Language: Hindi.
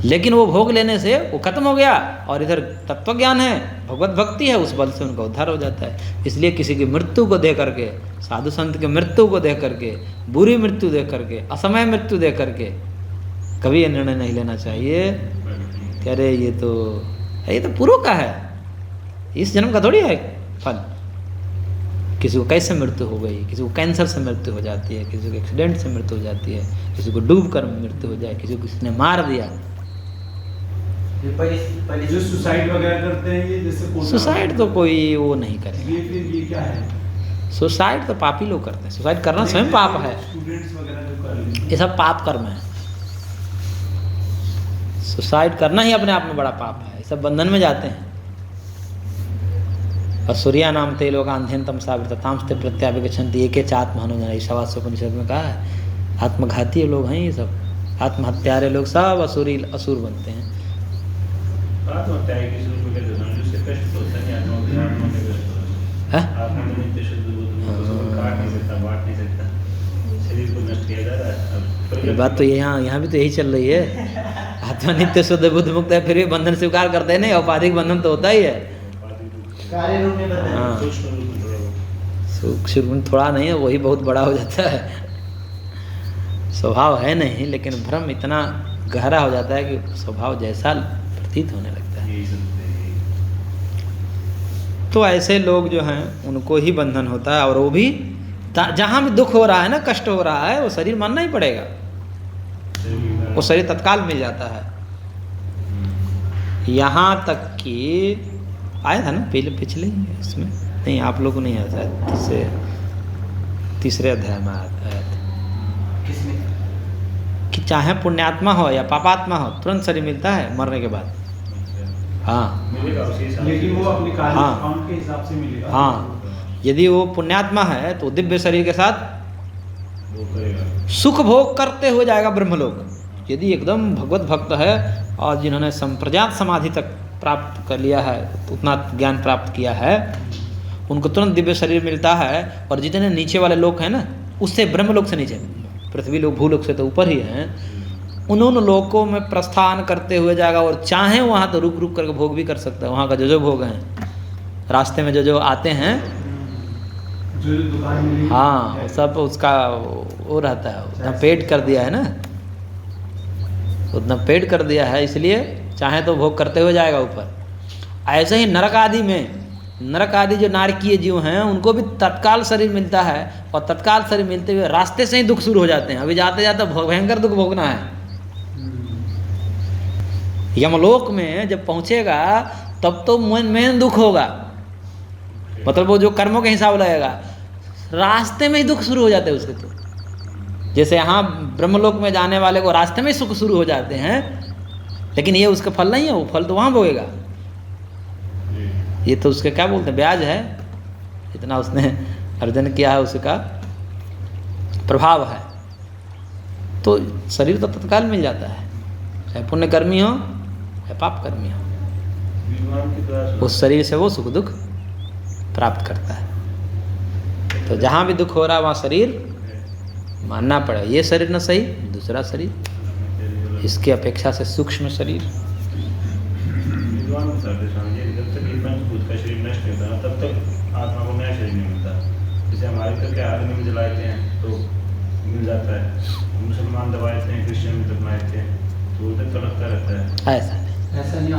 लेकिन वो भोग लेने से वो खत्म हो गया और इधर तत्व ज्ञान है, भगवत भक्ति है, उस बल से उनका उद्धार हो जाता है। इसलिए किसी की मृत्यु को देख करके, साधु संत की मृत्यु को देख करके, बुरी मृत्यु देख करके, असमय मृत्यु देख करके कभी ये निर्णय नहीं लेना चाहिए कि अरे ये तो पूर्व का है, इस जन्म का थोड़ी है फल। किसी को कैसे मृत्यु हो गई, किसी को कैंसर से मृत्यु हो जाती है, किसी को एक्सीडेंट से मृत्यु हो जाती है, किसी को डूब कर मृत्यु हो जाए, किसी को किसी ने मार दिया। पहले जो सुसाइड वगैरह करते हैं, ये जैसे सुसाइड तो कोई वो नहीं करेगा। ये क्या है? सुसाइड तो पापी लोग करते हैं, सुसाइड करना स्वयं पाप है, स्टूडेंट्स वगैरह जो कर लेते हैं, ये सब पाप कर्म है। सुसाइड करना ही अपने आप में बड़ा पाप है, ये सब बंधन में जाते हैं। और सूर्या नाम ते लोग अंधेन तमसावृतांस्ते प्रत्याभिगच्छन्ति एके च आत्महनोजन, ईशावास्य उपनिषद में कहा है। आत्मघाती लोग हैं ये सब, आत्महत्यारे लोग सब असुर बनते हैं। ये बात तो यहाँ भी तो यही चल रही है। आत्मा नित्य शुद्ध बुद्ध मुक्त है, फिर भी बंधन स्वीकार करते हैं नहीं, औपाधिक बंधन तो होता ही है। हाँ, सूक्ष्म थोड़ा नहीं है, वही बहुत बड़ा हो जाता है। स्वभाव है नहीं, लेकिन भ्रम इतना गहरा हो जाता है कि स्वभाव जैसा प्रतीत होने लगता है। तो ऐसे लोग जो हैं उनको ही बंधन होता है, और वो भी जहाँ भी दुख हो रहा है ना, कष्ट हो रहा है, वो शरीर मानना ही पड़ेगा। वो शरीर तत्काल मिल जाता है। यहाँ तक कि आया था ना पिछले इसमें, नहीं आप लोगों को नहीं आया था, तीसरे अध्याय में आया था कि चाहे पुण्यात्मा हो या पापात्मा हो, तुरंत शरीर मिलता है मरने के बाद। हाँ, लेकिन वो अपने कार्य के हिसाब से मिलेगा। हाँ, यदि वो पुण्यात्मा है तो दिव्य शरीर के साथ सुख भोग करते हो जाएगा ब्रह्मलोक। यदि एकदम भगवत भक्त है और जिन्होंने संप्रजात समाधि तक प्राप्त कर लिया है, उतना ज्ञान प्राप्त किया है, उनको तुरंत दिव्य शरीर मिलता है। और जितने नीचे वाले लोग हैं ना, उससे ब्रह्मलोक से नीचे, पृथ्वी लोक भूलोक से तो ऊपर ही हैं, उन लोकों में प्रस्थान करते हुए जाएगा। और चाहे वहाँ तो रुक रुक करके भोग भी कर सकता है। वहाँ का जो भोग हैं, रास्ते में जो आते हैं, हाँ, सब उसका वो रहता है, उतना पेड कर दिया है ना, उतना पेड कर दिया है, इसलिए चाहे तो भोग करते हुए जाएगा ऊपर। ऐसे ही नरक आदि में, नरक आदि जो नारकीय जीव हैं, उनको भी तत्काल शरीर मिलता है, और तत्काल शरीर मिलते हुए रास्ते से ही दुख शुरू हो जाते हैं। अभी जाते जाते भयंकर दुख भोगना है। यमलोक में जब पहुंचेगा तब तो मेन दुख होगा, मतलब वो जो कर्मों के हिसाब लगेगा, रास्ते में ही दुख शुरू हो जाते हैं उसके। तो जैसे यहाँ ब्रह्मलोक में जाने वाले को रास्ते में सुख शुरू हो जाते हैं, लेकिन ये उसका फल नहीं है, वो फल तो वहाँ भोगेगा। ये तो उसके क्या बोलते हैं, ब्याज है, इतना उसने अर्जन किया है उसका प्रभाव है। तो शरीर तो तत्काल मिल जाता है, चाहे पुण्य कर्मी हो या पाप कर्मी हो, उस शरीर से वो सुख दुख प्राप्त करता है। तो जहाँ भी दुख हो रहा है वहाँ शरीर मानना पड़ेगा। ये शरीर न सही, दूसरा शरीर, इसकी अपेक्षा से सूक्ष्म शरीर। भूत का शरीर नष्ट होता है, तब तक आत्मा को नया शरीर नहीं मिलता। जैसे हमारे तो क्या आदमी में जलाते हैं तो मिल जाता है, मुसलमान दबाते हैं, क्रिश्चियन दबाते हैं, तो उधर तो लगता रहता है। ऐसा नहीं